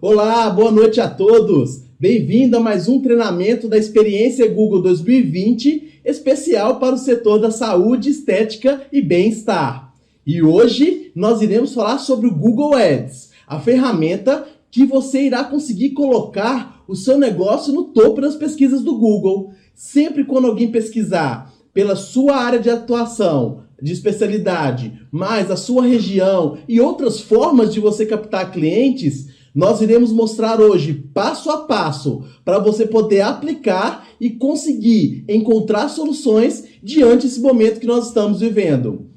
Olá, boa noite a todos! Bem-vindo a mais um treinamento da Experiência Google 2020, especial para o setor da saúde, estética e bem-estar. E hoje nós iremos falar sobre o Google Ads, a ferramenta que você irá conseguir colocar o seu negócio no topo das pesquisas do Google. Sempre quando alguém pesquisar pela sua área de atuação, de especialidade, mais a sua região e outras formas de você captar clientes, nós iremos mostrar hoje, passo a passo, para você poder aplicar e conseguir encontrar soluções diante desse momento que nós estamos vivendo.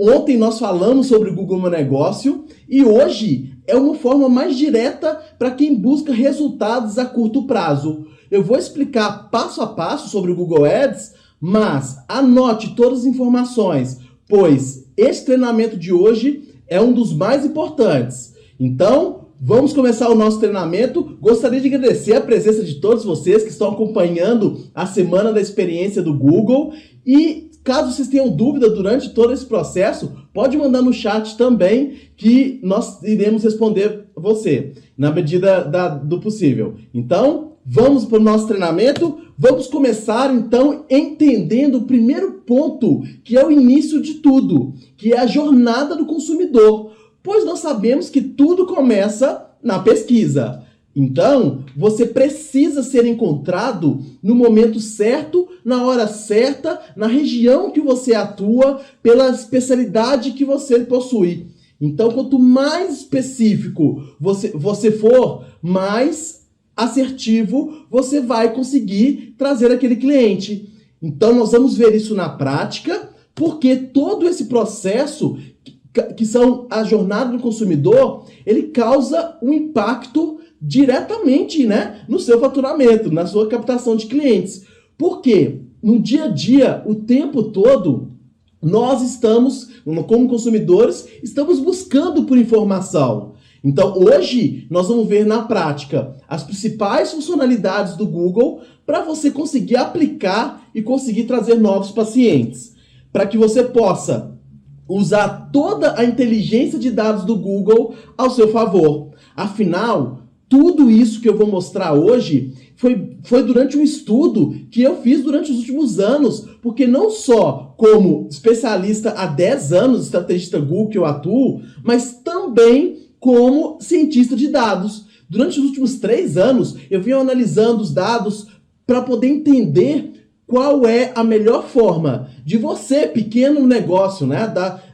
Ontem nós falamos sobre o Google Meu Negócio e hoje é uma forma mais direta para quem busca resultados a curto prazo. Eu vou explicar passo a passo sobre o Google Ads, mas anote todas as informações, pois esse treinamento de hoje é um dos mais importantes. Então, vamos começar o nosso treinamento. Gostaria de agradecer a presença de todos vocês que estão acompanhando a Semana da Experiência do Google. E caso vocês tenham dúvida durante todo esse processo, pode mandar no chat também que nós iremos responder você, na medida do possível. Então, vamos para o nosso treinamento. Vamos começar, então, entendendo o primeiro ponto, que é o início de tudo, que é a jornada do consumidor. Pois nós sabemos que tudo começa na pesquisa. Então, você precisa ser encontrado no momento certo, na hora certa, na região que você atua, pela especialidade que você possui. Então, quanto mais específico você for, mais assertivo você vai conseguir trazer aquele cliente. Então, nós vamos ver isso na prática, porque todo esse processo que são a jornada do consumidor, ele causa um impacto diretamente, no seu faturamento, na sua captação de clientes. Porque no dia a dia, o tempo todo, nós estamos, como consumidores, estamos buscando por informação. Então, hoje, nós vamos ver na prática as principais funcionalidades do Google para você conseguir aplicar e conseguir trazer novos pacientes. Para que você possa usar toda a inteligência de dados do Google ao seu favor. Afinal, tudo isso que eu vou mostrar hoje foi durante um estudo que eu fiz durante os últimos anos, porque não só como especialista há 10 anos, estrategista Google que eu atuo, mas também como cientista de dados. Durante os últimos 3 anos, eu venho analisando os dados para poder entender qual é a melhor forma de você, pequeno negócio,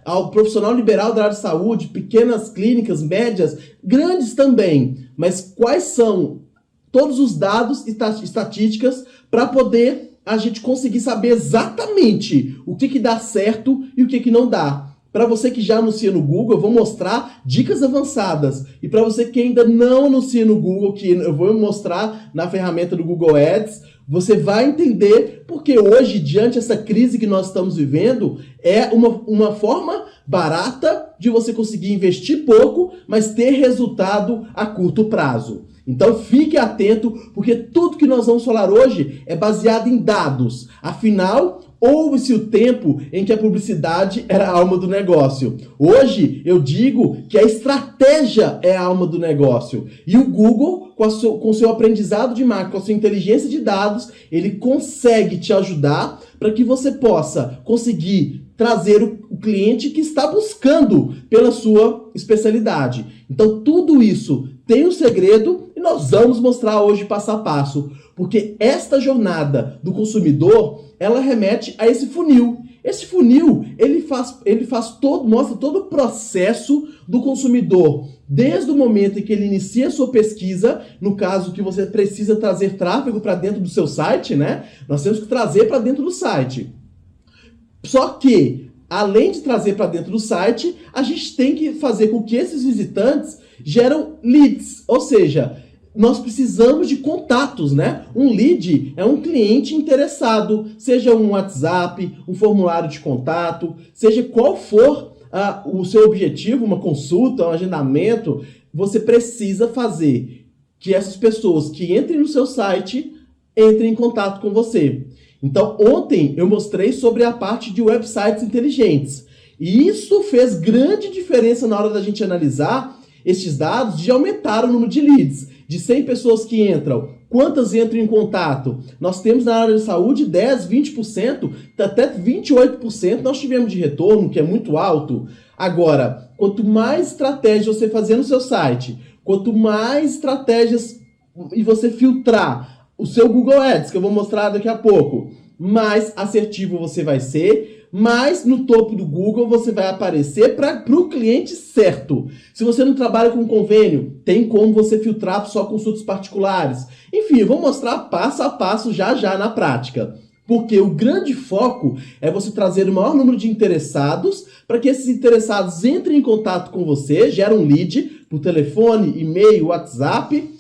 ao profissional liberal da área de saúde, pequenas clínicas, médias, grandes também, mas quais são todos os dados e estatísticas para poder a gente conseguir saber exatamente o que dá certo e o que não dá. Para você que já anuncia no Google, eu vou mostrar dicas avançadas. E para você que ainda não anuncia no Google, que eu vou mostrar na ferramenta do Google Ads, você vai entender porque hoje, diante dessa crise que nós estamos vivendo, é uma forma barata de você conseguir investir pouco, mas ter resultado a curto prazo. Então fique atento, porque tudo que nós vamos falar hoje é baseado em dados. Afinal, houve-se o tempo em que a publicidade era a alma do negócio. Hoje, eu digo que a estratégia é a alma do negócio. E o Google, com seu aprendizado de marketing, com a sua inteligência de dados, ele consegue te ajudar para que você possa conseguir trazer o cliente que está buscando pela sua especialidade. Então, tudo isso tem um segredo e nós vamos mostrar hoje passo a passo. Porque esta jornada do consumidor, ela remete a esse funil. Esse funil, mostra todo o processo do consumidor, desde o momento em que ele inicia a sua pesquisa, no caso que você precisa trazer tráfego para dentro do seu site, Nós temos que trazer para dentro do site. Só que, além de trazer para dentro do site, a gente tem que fazer com que esses visitantes geram leads, ou seja, nós precisamos de contatos, Um lead é um cliente interessado, seja um WhatsApp, um formulário de contato, seja qual for o seu objetivo, uma consulta, um agendamento, você precisa fazer que essas pessoas que entrem no seu site entrem em contato com você. Então, ontem eu mostrei sobre a parte de websites inteligentes. E isso fez grande diferença na hora da gente analisar Estes dados já aumentaram o número de leads. De 100 pessoas que entram, quantas entram em contato? Nós temos na área de saúde 10, 20%, até 28% nós tivemos de retorno, que é muito alto. Agora, quanto mais estratégias você fazer no seu site, quanto mais estratégias e você filtrar o seu Google Ads, que eu vou mostrar daqui a pouco, mais assertivo você vai ser, mais no topo do Google você vai aparecer para o cliente certo. Se você não trabalha com convênio, tem como você filtrar só consultas particulares. Enfim, eu vou mostrar passo a passo já na prática. Porque o grande foco é você trazer o maior número de interessados para que esses interessados entrem em contato com você, geram um lead por telefone, e-mail, WhatsApp,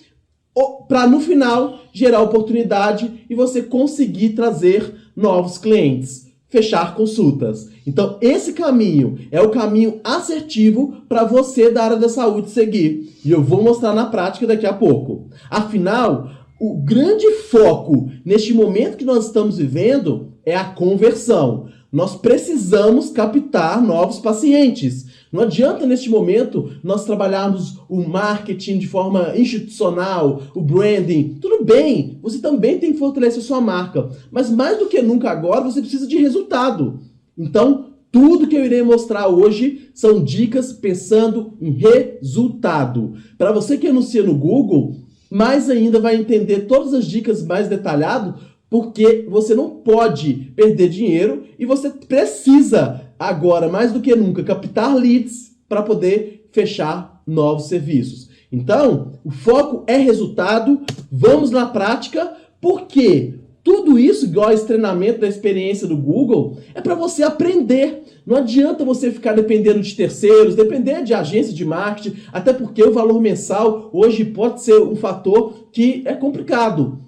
para no final gerar oportunidade e você conseguir trazer novos clientes. Fechar consultas. Então, esse caminho é o caminho assertivo para você da área da saúde seguir. E eu vou mostrar na prática daqui a pouco. Afinal, o grande foco neste momento que nós estamos vivendo é a conversão. Nós precisamos captar novos pacientes. Não adianta, neste momento, nós trabalharmos o marketing de forma institucional, o branding. Tudo bem, você também tem que fortalecer sua marca. Mas mais do que nunca agora, você precisa de resultado. Então, tudo que eu irei mostrar hoje são dicas pensando em resultado. Para você que anuncia no Google, mais ainda vai entender todas as dicas mais detalhado, porque você não pode perder dinheiro e você precisa, agora mais do que nunca, captar leads para poder fechar novos serviços. Então, o foco é resultado, vamos na prática, porque tudo isso, igual esse treinamento da experiência do Google, é para você aprender. Não adianta você ficar dependendo de terceiros, depender de agências de marketing, até porque o valor mensal hoje pode ser um fator que é complicado.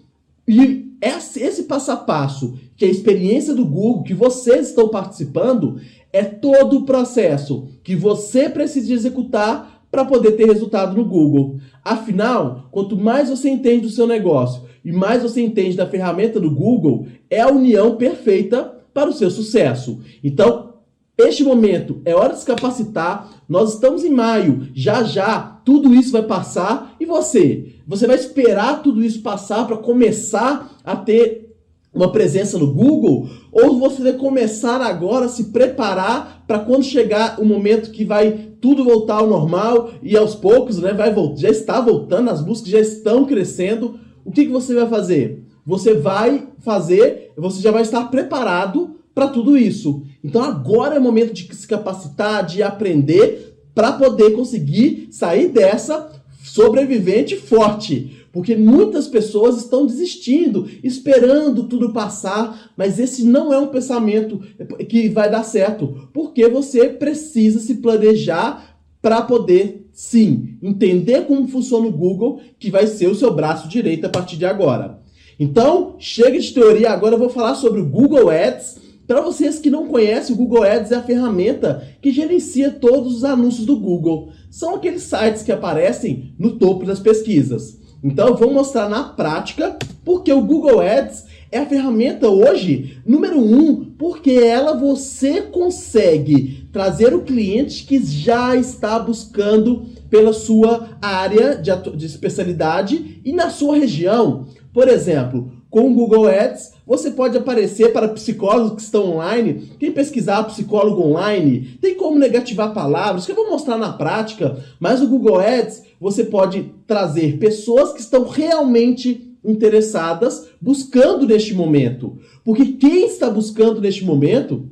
E esse passo a passo, que é a experiência do Google, que vocês estão participando, é todo o processo que você precisa executar para poder ter resultado no Google. Afinal, quanto mais você entende do seu negócio e mais você entende da ferramenta do Google, é a união perfeita para o seu sucesso. Então, este momento é hora de se capacitar. Nós estamos em maio, já tudo isso vai passar. E você? Você vai esperar tudo isso passar para começar a ter uma presença no Google? Ou você vai começar agora a se preparar para quando chegar o momento que vai tudo voltar ao normal e aos poucos, né, já está voltando, as buscas já estão crescendo. O que você vai fazer? Você já vai estar preparado para tudo isso. Então agora é o momento de se capacitar, de aprender para poder conseguir sair dessa sobrevivente forte. Porque muitas pessoas estão desistindo, esperando tudo passar, mas esse não é um pensamento que vai dar certo, porque você precisa se planejar para poder, sim, entender como funciona o Google, que vai ser o seu braço direito a partir de agora. Então, chega de teoria, agora eu vou falar sobre o Google Ads. Para vocês que não conhecem, o Google Ads é a ferramenta que gerencia todos os anúncios do Google. São aqueles sites que aparecem no topo das pesquisas. Então eu vou mostrar na prática porque o Google Ads é a ferramenta hoje número 1, porque você consegue trazer o cliente que já está buscando pela sua área de especialidade e na sua região. Por exemplo, com o Google Ads, você pode aparecer para psicólogos que estão online. Quem pesquisar psicólogo online, tem como negativar palavras, que eu vou mostrar na prática. Mas o Google Ads, você pode trazer pessoas que estão realmente interessadas, buscando neste momento. Porque quem está buscando neste momento,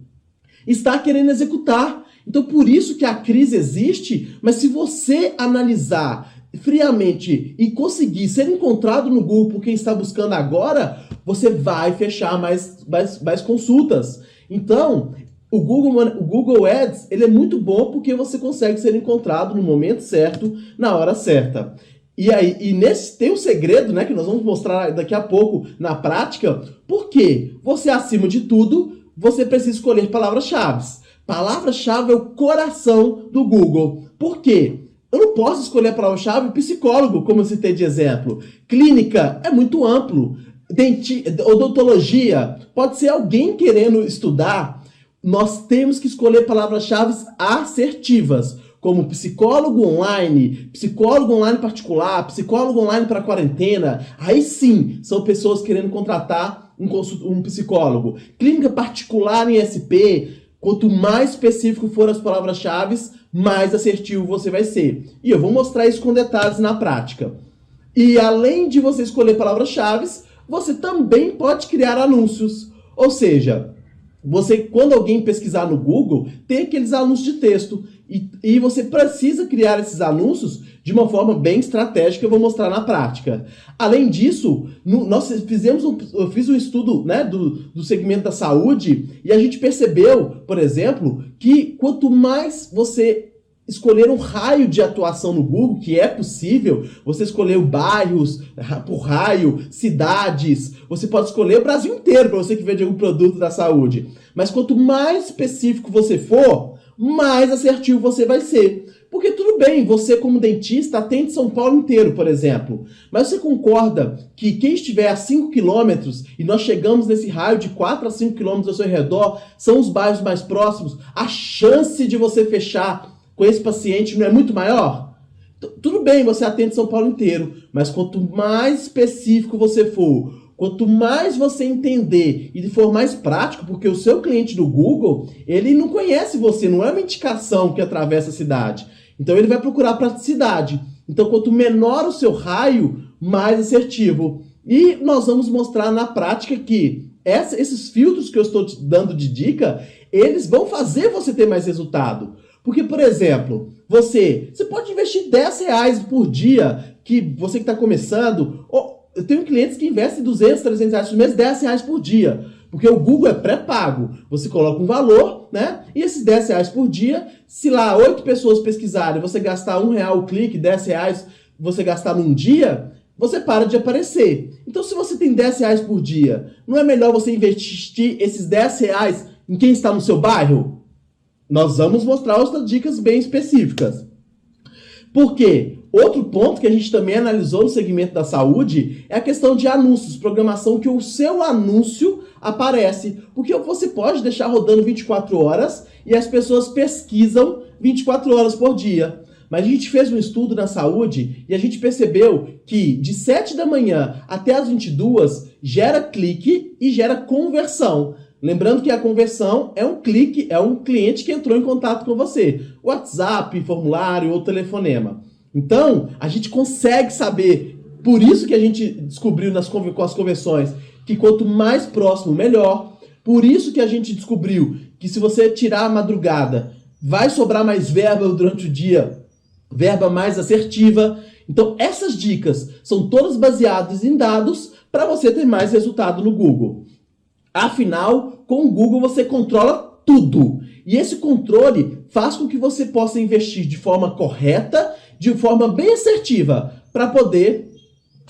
está querendo executar. Então, por isso que a crise existe, mas se você analisar friamente e conseguir ser encontrado no Google por quem está buscando agora, você vai fechar mais consultas. Então, o Google Ads ele é muito bom porque você consegue ser encontrado no momento certo, na hora certa. E nesse tem um segredo, né, que nós vamos mostrar daqui a pouco na prática, porque você, acima de tudo, você precisa escolher palavras-chave. Palavra-chave é o coração do Google. Por quê? Eu não posso escolher a palavra-chave psicólogo, como eu citei de exemplo. Clínica é muito amplo. Odontologia pode ser alguém querendo estudar. Nós temos que escolher palavras-chave assertivas. como psicólogo online particular, psicólogo online para quarentena, aí sim são pessoas querendo contratar um psicólogo. Clínica particular em SP, quanto mais específico for as palavras-chave, mais assertivo você vai ser. E eu vou mostrar isso com detalhes na prática. E além de você escolher palavras-chave, você também pode criar anúncios. Ou seja, quando alguém pesquisar no Google, tem aqueles anúncios de texto. E você precisa criar esses anúncios de uma forma bem estratégica, eu vou mostrar na prática. Além disso, eu fiz um estudo, né, do segmento da saúde, e a gente percebeu, por exemplo, que quanto mais você escolher um raio de atuação no Google, que é possível, você escolher bairros por raio, cidades, você pode escolher o Brasil inteiro para você que vende algum produto da saúde. Mas quanto mais específico você for, mais assertivo você vai ser. Porque tudo bem, você como dentista atende São Paulo inteiro, por exemplo. Mas você concorda que quem estiver a 5 km e nós chegamos nesse raio de 4 a 5 km ao seu redor, são os bairros mais próximos, a chance de você fechar com esse paciente não é muito maior? Tudo bem, você atende São Paulo inteiro, mas quanto mais específico você for, quanto mais você entender e for mais prático, porque o seu cliente do Google, ele não conhece você, não é uma indicação que atravessa a cidade. Então ele vai procurar praticidade. Então quanto menor o seu raio, mais assertivo. E nós vamos mostrar na prática que esses filtros que eu estou te dando de dica, eles vão fazer você ter mais resultado. Porque, por exemplo, você pode investir R$10 por dia, que você que está começando, eu tenho clientes que investem R$200, R$300 por mês, R$10 por dia. Porque o Google é pré-pago. Você coloca um valor, né? E esses R$10 por dia, se lá 8 pessoas pesquisarem, você gastar R$1 o clique, R$10 você gastar num dia, você para de aparecer. Então, se você tem R$10 por dia, não é melhor você investir esses R$10 em quem está no seu bairro? Nós vamos mostrar outras dicas bem específicas. Por quê? Outro ponto que a gente também analisou no segmento da saúde é a questão de anúncios, programação que o seu anúncio aparece. Porque você pode deixar rodando 24 horas e as pessoas pesquisam 24 horas por dia. Mas a gente fez um estudo na saúde e a gente percebeu que de 7 da manhã até as 22 gera clique e gera conversão. Lembrando que a conversão é um clique, é um cliente que entrou em contato com você. WhatsApp, formulário ou telefonema. Então, a gente consegue saber, por isso que a gente descobriu com as conversões, que quanto mais próximo, melhor. Por isso que a gente descobriu que se você tirar a madrugada, vai sobrar mais verba durante o dia, verba mais assertiva. Então, essas dicas são todas baseadas em dados para você ter mais resultado no Google. Afinal, com o Google você controla tudo. E esse controle faz com que você possa investir de forma correta, de forma bem assertiva, para poder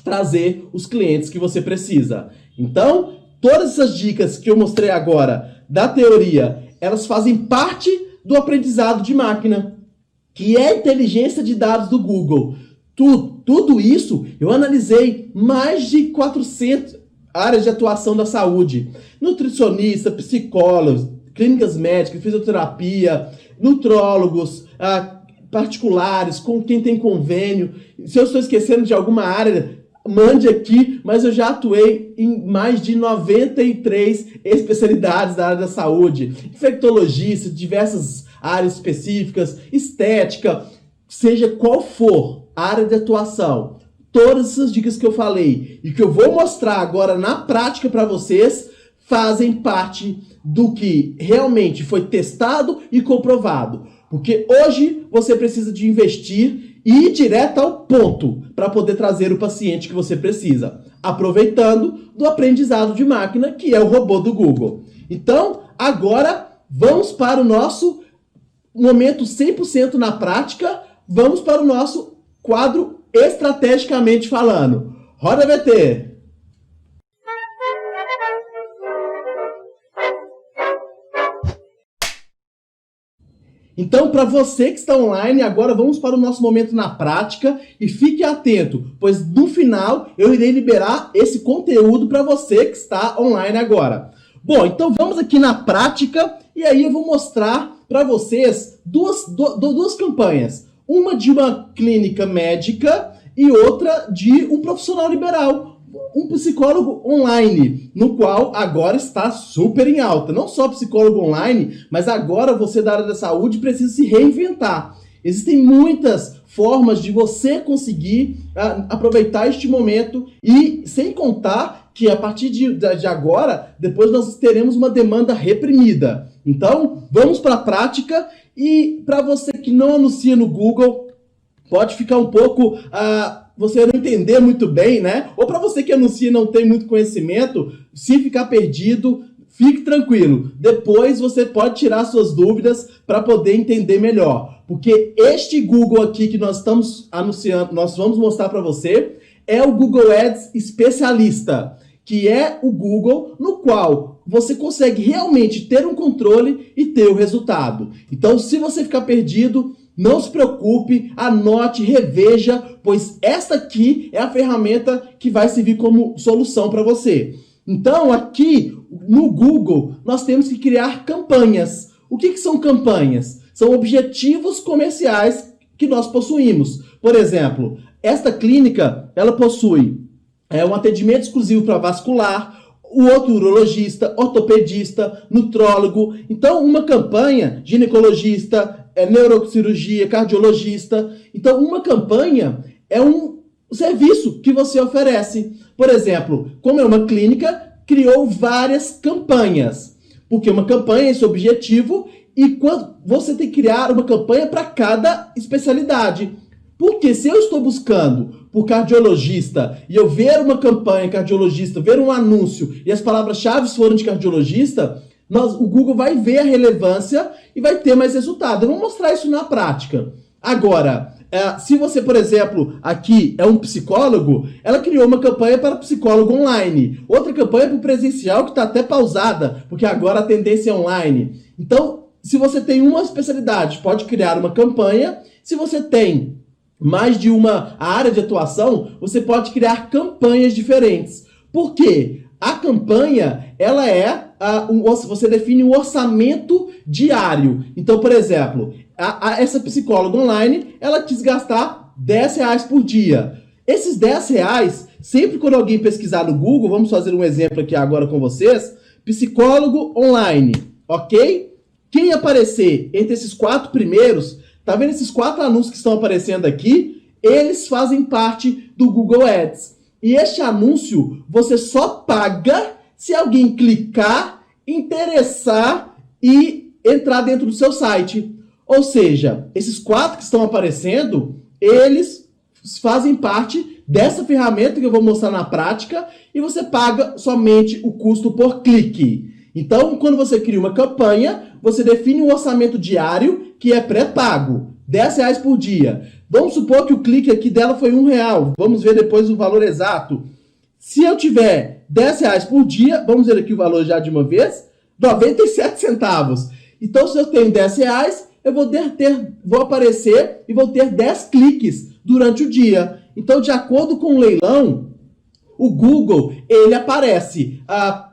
trazer os clientes que você precisa. Então, todas essas dicas que eu mostrei agora da teoria, elas fazem parte do aprendizado de máquina, que é a inteligência de dados do Google. Tudo isso eu analisei mais de 400 áreas de atuação da saúde. Nutricionista, psicólogos, clínicas médicas, fisioterapia, nutrólogos, particulares, com quem tem convênio. Se eu estou esquecendo de alguma área, mande aqui, mas eu já atuei em mais de 93 especialidades da área da saúde. Infectologista, diversas áreas específicas, estética, seja qual for a área de atuação. Todas essas dicas que eu falei e que eu vou mostrar agora na prática para vocês fazem parte do que realmente foi testado e comprovado. Porque hoje você precisa de investir e ir direto ao ponto para poder trazer o paciente que você precisa, aproveitando do aprendizado de máquina, que é o robô do Google. Então, agora vamos para o nosso momento 100% na prática, vamos para o nosso quadro estrategicamente falando. Roda VT! Então, para você que está online, agora vamos para o nosso momento na prática e fique atento, pois no final eu irei liberar esse conteúdo para você que está online agora. Bom, então vamos aqui na prática e aí eu vou mostrar para vocês duas campanhas. Uma de uma clínica médica e outra de um profissional liberal, um psicólogo online, no qual agora está super em alta. Não só psicólogo online, mas agora você da área da saúde precisa se reinventar. Existem muitas formas de você conseguir aproveitar este momento e sem contar que a partir de agora, depois nós teremos uma demanda reprimida. Então, vamos para a prática e para você que não anuncia no Google, pode ficar um pouco... você não entender muito bem, né? Ou para você que anuncia e não tem muito conhecimento, se ficar perdido, fique tranquilo. Depois você pode tirar suas dúvidas para poder entender melhor. Porque este Google aqui que nós estamos anunciando, nós vamos mostrar para você, é o Google Ads Especialista, que é o Google no qual você consegue realmente ter um controle e ter o resultado. Então, se você ficar perdido, não se preocupe, anote, reveja, pois esta aqui é a ferramenta que vai servir como solução para você. Então, aqui no Google, nós temos que criar campanhas. O que são campanhas? São objetivos comerciais que nós possuímos. Por exemplo, esta clínica, ela possui um atendimento exclusivo para vascular, o outro urologista, ortopedista, nutrólogo. Então, uma campanha, ginecologista, neurocirurgia, cardiologista. Então, uma campanha é um serviço que você oferece. Por exemplo, como é uma clínica, criou várias campanhas. Porque uma campanha é esse objetivo e quando você tem que criar uma campanha para cada especialidade. Porque se eu estou buscando por cardiologista e eu ver uma campanha cardiologista, ver um anúncio e as palavras-chave foram de cardiologista, o Google vai ver a relevância e vai ter mais resultado. Eu vou mostrar isso na prática. Agora, se você, por exemplo, aqui é um psicólogo, ela criou uma campanha para psicólogo online. Outra campanha para o presencial que está até pausada, porque agora a tendência é online. Então, se você tem uma especialidade, pode criar uma campanha. Se você tem mais de uma área de atuação, você pode criar campanhas diferentes. Por quê? A campanha, ela você define um orçamento diário. Então, por exemplo, essa psicóloga online, ela quis gastar R$10 por dia. Esses R$10, sempre quando alguém pesquisar no Google, vamos fazer um exemplo aqui agora com vocês, psicólogo online, ok? Quem aparecer entre esses 4 primeiros, tá vendo esses 4 anúncios que estão aparecendo aqui? Eles fazem parte do Google Ads. E este anúncio você só paga se alguém clicar, interessar e entrar dentro do seu site. Ou seja, esses 4 que estão aparecendo, eles fazem parte dessa ferramenta que eu vou mostrar na prática e você paga somente o custo por clique. Então, quando você cria uma campanha, você define um orçamento diário que é pré-pago, R$10 por dia. Vamos supor que o clique aqui dela foi R$1. Vamos ver depois o valor exato. Se eu tiver R$10 por dia, vamos ver aqui o valor já de uma vez, 97 centavos. Então, se eu tenho R$10, eu vou aparecer e vou ter 10 cliques durante o dia. Então, de acordo com o leilão, o Google, ele aparece.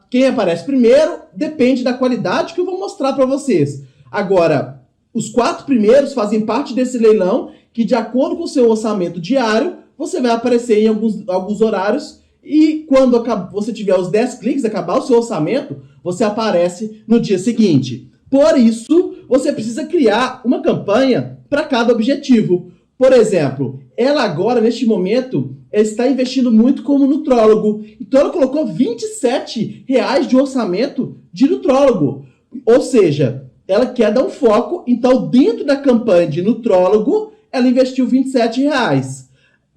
Quem aparece primeiro depende da qualidade que eu vou mostrar para vocês. Agora, os 4 primeiros fazem parte desse leilão que, de acordo com o seu orçamento diário, você vai aparecer em alguns horários e quando você tiver os 10 cliques, acabar o seu orçamento, você aparece no dia seguinte. Por isso, você precisa criar uma campanha para cada objetivo. Por exemplo, ela agora, neste momento, está investindo muito como nutrólogo. Então, ela colocou R$27 de orçamento de nutrólogo. Ou seja, ela quer dar um foco. Então, dentro da campanha de nutrólogo, ela investiu R$27.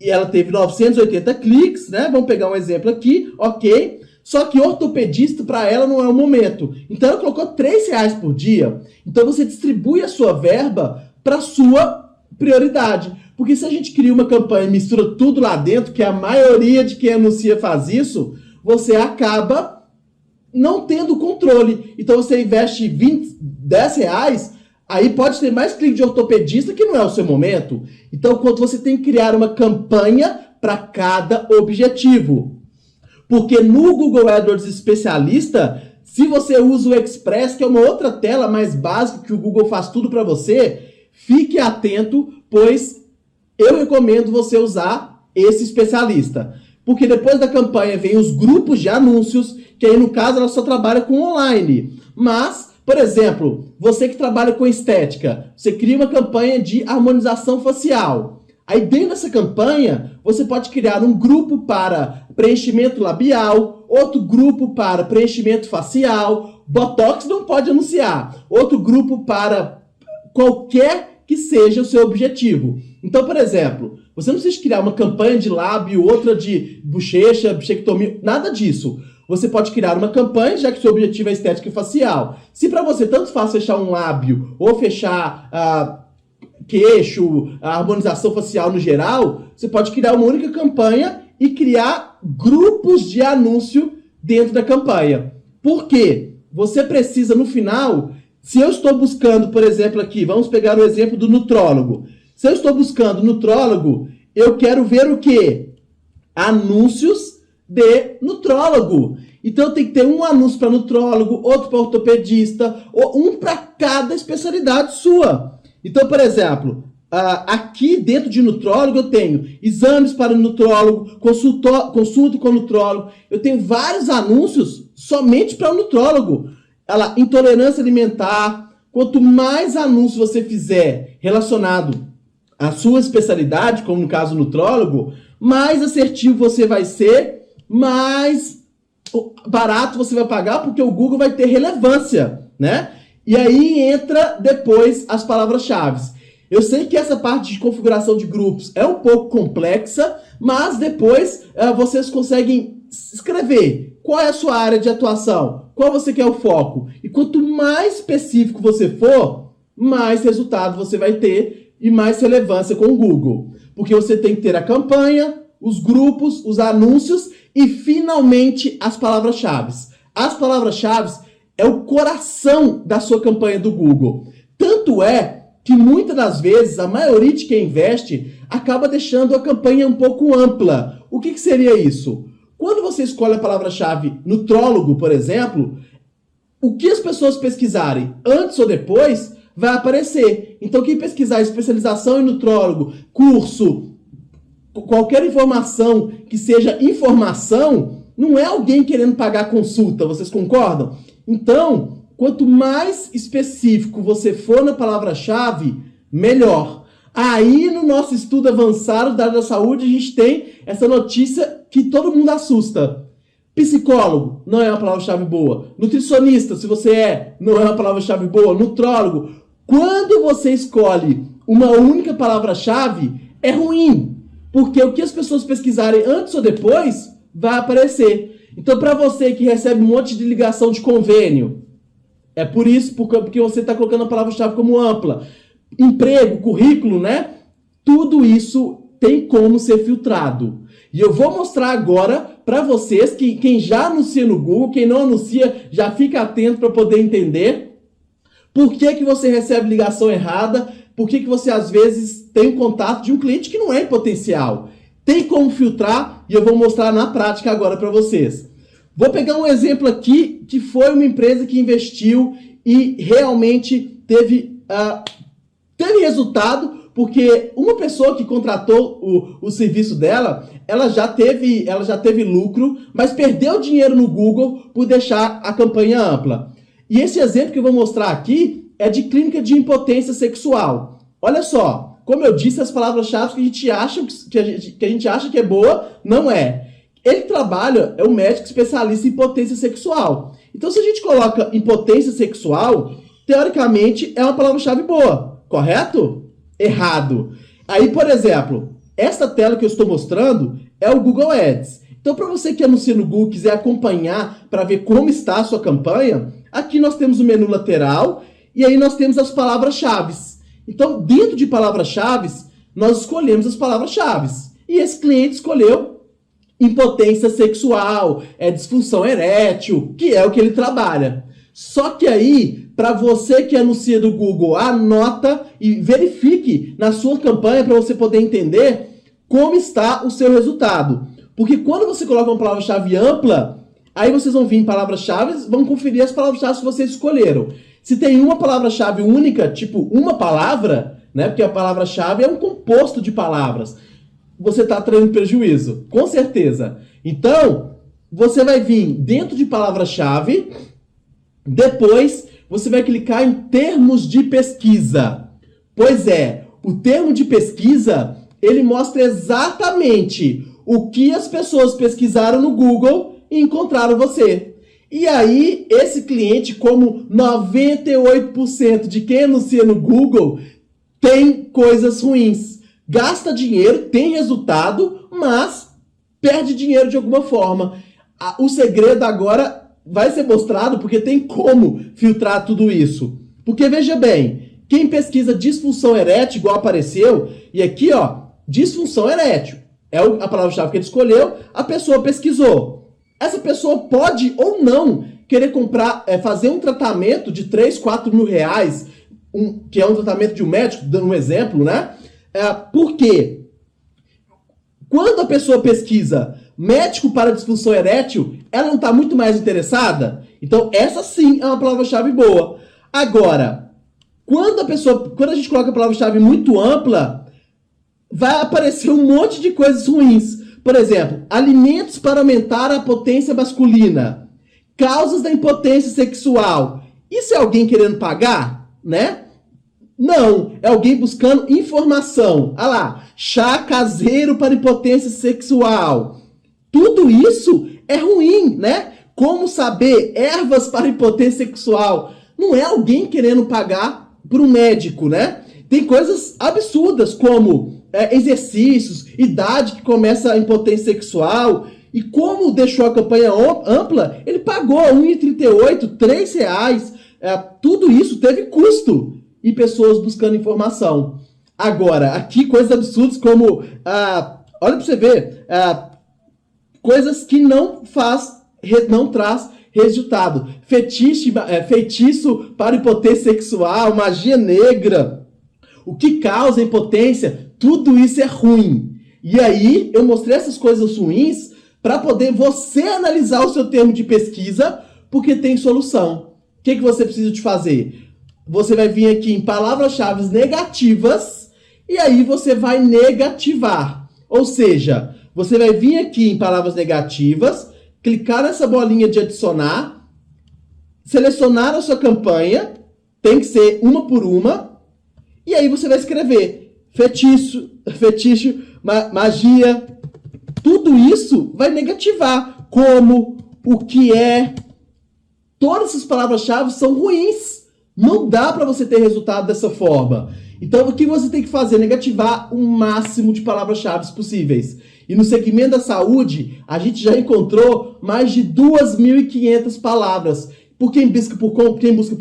E ela teve 980 cliques, né? Vamos pegar um exemplo aqui, ok? Só que ortopedista, para ela, não é o momento. Então, ela colocou R$3 por dia. Então, você distribui a sua verba para a sua prioridade. Porque se a gente cria uma campanha e mistura tudo lá dentro, que a maioria de quem anuncia faz isso, você acaba não tendo controle. Então, você investe R$10, aí pode ter mais clique de ortopedista que não é o seu momento. Então, quando você tem que criar uma campanha para cada objetivo. Porque no Google AdWords Especialista, Se você usa o Express, que é uma outra tela mais básica que o Google faz tudo para você, fique atento, pois eu recomendo você usar esse especialista. Porque depois da campanha vem os grupos de anúncios, que aí no caso ela só trabalha com online. Mas, por exemplo, você que trabalha com estética, você cria uma campanha de harmonização facial. Aí dentro dessa campanha, você pode criar um grupo para preenchimento labial, outro grupo para preenchimento facial, Botox não pode anunciar, outro grupo para qualquer que seja o seu objetivo. Então, por exemplo, você não precisa criar uma campanha de lábio, outra de bochecha, bichectomia, nada disso. Você pode criar uma campanha, já que seu objetivo é estética facial. Se para você tanto faz fechar um lábio ou fechar queixo, a harmonização facial no geral, você pode criar uma única campanha e criar grupos de anúncio dentro da campanha. Por quê? Você precisa, no final, se eu estou buscando, por exemplo, aqui, vamos pegar o exemplo do nutrólogo. Se eu estou buscando nutrólogo, eu quero ver o quê? Anúncios de nutrólogo. Então eu tenho que ter um anúncio para nutrólogo, outro para ortopedista, ou um para cada especialidade sua. Então, por exemplo, aqui dentro de nutrólogo eu tenho exames para nutrólogo, consulta com nutrólogo. Eu tenho vários anúncios somente para o nutrólogo. Intolerância alimentar. Quanto mais anúncios você fizer relacionado à sua especialidade, como no caso nutrólogo, mais assertivo você vai ser, mais barato você vai pagar, porque o Google vai ter relevância, né? E aí entra depois as palavras-chave. Eu sei que essa parte de configuração de grupos é um pouco complexa, mas depois vocês conseguem escrever qual é a sua área de atuação, qual você quer o foco. E quanto mais específico você for, mais resultado você vai ter e mais relevância com o Google. Porque você tem que ter a campanha, os grupos, os anúncios e, finalmente, as palavras-chave. As palavras-chave é o coração da sua campanha do Google. Tanto é que, muitas das vezes, a maioria de quem investe acaba deixando a campanha um pouco ampla. O que seria isso? Quando você escolhe a palavra-chave nutrólogo, por exemplo, o que as pessoas pesquisarem antes ou depois vai aparecer. Então, quem pesquisar especialização em nutrólogo, curso, qualquer informação que seja informação, não é alguém querendo pagar consulta, vocês concordam? Então, quanto mais específico você for na palavra-chave, melhor. Aí, no nosso estudo avançado da área da saúde, a gente tem essa notícia que todo mundo assusta. Psicólogo, não é uma palavra-chave boa. Nutricionista, se você não é uma palavra-chave boa. Nutrólogo. Quando você escolhe uma única palavra-chave, é ruim. Porque o que as pessoas pesquisarem antes ou depois, vai aparecer. Então, para você que recebe um monte de ligação de convênio, é por isso, porque você está colocando a palavra-chave como ampla. Emprego, currículo, né? Tudo isso tem como ser filtrado. E eu vou mostrar agora para vocês que quem já anuncia no Google, quem não anuncia, já fica atento para poder entender por que você recebe ligação errada, por que você às vezes tem um contato de um cliente que não é em potencial. Tem como filtrar e eu vou mostrar na prática agora para vocês. Vou pegar um exemplo aqui que foi uma empresa que investiu e realmente teve resultado, porque uma pessoa que contratou o serviço dela, ela já teve lucro, mas perdeu dinheiro no Google por deixar a campanha ampla. E esse exemplo que eu vou mostrar aqui é de clínica de impotência sexual. Olha só, como eu disse, as palavras-chave que a gente acha que é boa, não é. Ele trabalha, é um médico especialista em impotência sexual. Então, se a gente coloca impotência sexual, teoricamente é uma palavra-chave boa, correto? Errado. Aí, por exemplo, esta tela que eu estou mostrando é o Google Ads. Então, para você que anuncia no Google, quiser acompanhar para ver como está a sua campanha, aqui nós temos o menu lateral e aí nós temos as palavras-chave. Então, dentro de palavras-chave, nós escolhemos as palavras-chave. E esse cliente escolheu impotência sexual, disfunção erétil, que é o que ele trabalha. Só que aí, para você que anuncia do Google, anota e verifique na sua campanha para você poder entender como está o seu resultado. Porque quando você coloca uma palavra-chave ampla, Aí vocês vão vir em palavras-chave, vão conferir as palavras-chave que vocês escolheram. Se tem uma palavra-chave única, tipo uma palavra, né? Porque a palavra-chave é um composto de palavras. Você está trazendo prejuízo, com certeza. Então, você vai vir dentro de palavra-chave, depois você vai clicar em termos de pesquisa. Pois é, o termo de pesquisa, ele mostra exatamente o que as pessoas pesquisaram no Google e encontraram você. E aí, esse cliente, como 98% de quem anuncia no Google, tem coisas ruins. Gasta dinheiro, tem resultado, mas perde dinheiro de alguma forma. O segredo agora vai ser mostrado porque tem como filtrar tudo isso. Porque veja bem, quem pesquisa disfunção erétil, igual apareceu, e aqui, ó, disfunção erétil, é a palavra-chave que ele escolheu, a pessoa pesquisou. Essa pessoa pode ou não querer comprar, fazer um tratamento de 3, 4 mil reais, que é um tratamento de um médico, dando um exemplo, né? Por quê? Quando a pessoa pesquisa médico para disfunção erétil, ela não está muito mais interessada? Então, essa sim é uma palavra-chave boa. Agora, quando a gente coloca a palavra-chave muito ampla, vai aparecer um monte de coisas ruins. Por exemplo, alimentos para aumentar a potência masculina, causas da impotência sexual. Isso é alguém querendo pagar, né? Não, é alguém buscando informação. Ah lá, chá caseiro para impotência sexual. Tudo isso é ruim, né? Como saber ervas para impotência sexual? Não é alguém querendo pagar por um médico, né? Tem coisas absurdas como exercícios, idade que começa a impotência sexual. E como deixou a campanha ampla, ele pagou R$1,38, R$3. Tudo isso teve custo. E pessoas buscando informação. Agora, aqui coisas absurdas como, olha pra você ver, coisas que não traz resultado. Feitiço para impotência sexual, magia negra, o que causa impotência, tudo isso é ruim. E aí, eu mostrei essas coisas ruins para poder você analisar o seu termo de pesquisa, porque tem solução. O que você precisa de fazer? Você vai vir aqui em palavras-chave negativas e aí você vai negativar. Ou seja, você vai vir aqui em palavras negativas, clicar nessa bolinha de adicionar, selecionar a sua campanha, tem que ser uma por uma, e aí você vai escrever fetiche, magia, tudo isso vai negativar. Como, o que é, todas essas palavras-chave são ruins. Não dá para você ter resultado dessa forma. Então, o que você tem que fazer? Negativar o máximo de palavras-chave possíveis. E no segmento da saúde, a gente já encontrou mais de 2.500 palavras. Por quem busca por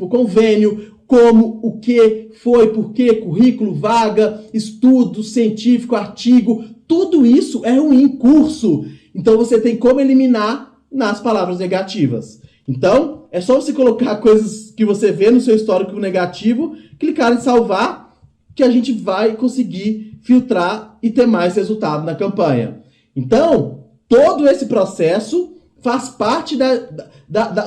convênio, como, o que, foi, por quê, currículo, vaga, estudo científico, artigo. Tudo isso é ruim, curso. Então, você tem como eliminar nas palavras negativas. Então, é só você colocar coisas que você vê no seu histórico negativo, clicar em salvar, que a gente vai conseguir filtrar e ter mais resultado na campanha. Então, todo esse processo faz parte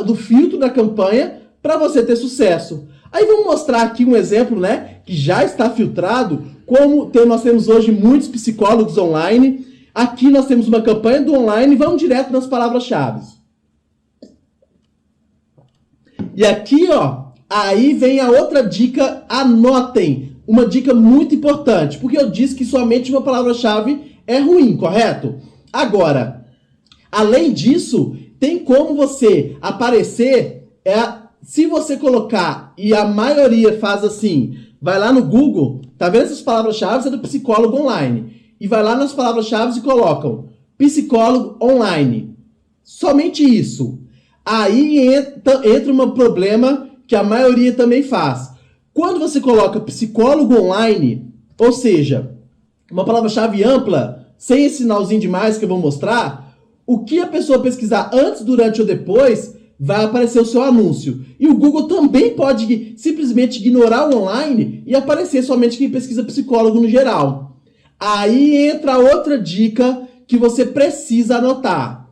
do filtro da campanha para você ter sucesso. Aí vamos mostrar aqui um exemplo, né, que já está filtrado, como nós temos hoje muitos psicólogos online. Aqui nós temos uma campanha do online, vamos direto nas palavras-chave. E aqui, ó, aí vem a outra dica, anotem, uma dica muito importante, porque eu disse que somente uma palavra-chave é ruim, correto? Agora, além disso, tem como você aparecer, se você colocar, e a maioria faz assim, vai lá no Google, tá vendo essas palavras-chave? É do psicólogo online, e vai lá nas palavras-chave e colocam psicólogo online, somente isso. Aí entra um problema que a maioria também faz. Quando você coloca psicólogo online, ou seja, uma palavra-chave ampla, sem esse sinalzinho de mais que eu vou mostrar, o que a pessoa pesquisar antes, durante ou depois, vai aparecer o seu anúncio. E o Google também pode simplesmente ignorar o online e aparecer somente quem pesquisa psicólogo no geral. Aí entra outra dica que você precisa anotar.